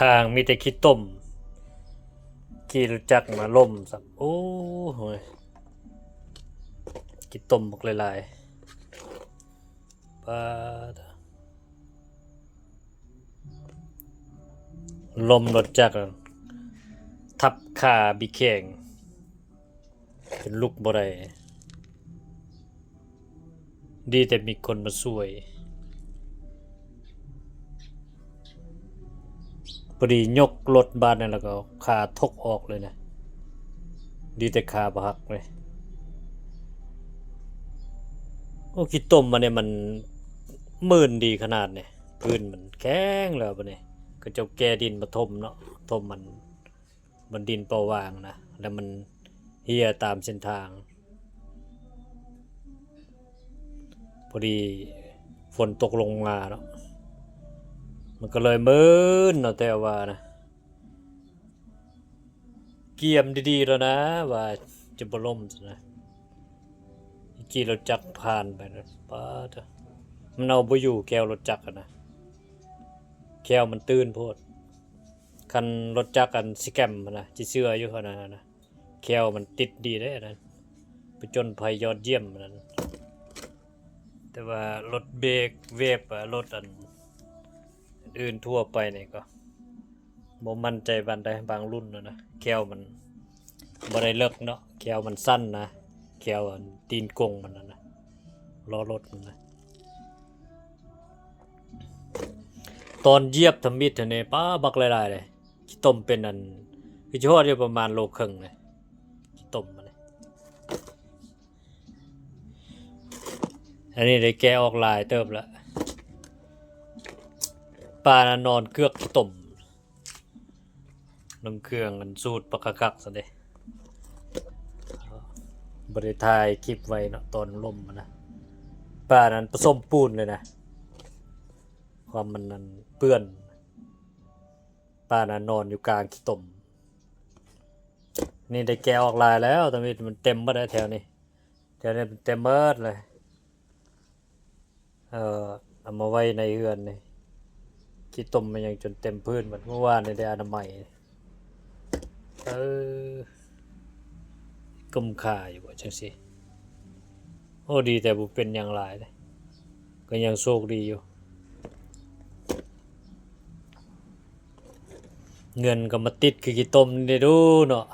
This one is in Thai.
ทางมีแต่ขี้ต้มขี่รถจักรมาล่มสับโอ้โหขี้ต้มบักหลายๆปาดลมรถจักรทับขาบิแข็งเป็นลูกบ่ได้ดีแต่มีคนมาช่วยพอดียกรถบ้านนั่นแล้วก็ขาทกออกเลยนะดีแต่ขาบ่หักเลยโอ้ขี้ต้มมาเนี่ยมันมื่นดีขนาดเนี่ยพื้นมันแข็งแล้วปะเนี่ยก็เจ้าแกดินมาทมเนาะทมมันดินเปล่าวางนะแล้วมันเฮียตามเส้นทางพอดีฝนตกลงมาเนาะมันก็เลยมืนเนาะแต่ว่านะเกียมดีๆแล้วนะว่าจะบ่ล่มนะกี่รถจักรผ่านไปนะป้าเถอะมันเอาบ่อยู่แก้วรถจักรนะแก้วมันตื้นโพดคันรถจักรกันสิแกมนะจิเชื่ออยู่ขนาดนั้นนะแก้วมันติดดีได้นะไปจนภัยยอดเยี่ยมนั้นแต่ว่ารถเบรกเวฟรถอันอื่นทั่วไปนี่ก็บ่มั่นใจบันไดบางรุ่นนะแก้วมันบ่ได้เลิกเนาะแก้วมันสั้นนะแก้วตีนกงมันนะล้อรถมันนะตอนเยียบทำมิดเนี่ยป้าบักหลายๆเลยขี้ต้มเป็นอันคือชั่วเดียวประมาณโลครึ่งเลยขี้ต้มมันเลยอันนี้ได้แกะออกลายเติบแล้วปลานอนเกือกขี้ต้มน้ำเครื่องมันสูตรปะคักๆซะเด้บริทายคลิปไว้เนาะตอนล่มนะปลานั้นผสมปูนเลยนะความมันนั้นเปื้อนปลานั้นนอนอยู่กลางขี้ต้มนี่ได้แกะออกลายแล้วตอนนี้มันเต็มหมดแล้วแถวนี้มันเต็มหมดเลยเอามาไว้ในเรือนนี่ขี้ต้มมันยังจนเต็มพื้นเหมือนเมื่อวานได้อนามัยกุมค่าอยู่ว่าจังซี่โอ้ดีแต่บ่เป็นอย่างหลายเลยก็ยังโชคดีอยู่เงินก็มาติดคือขี้ต้มนี่ดูเนาะ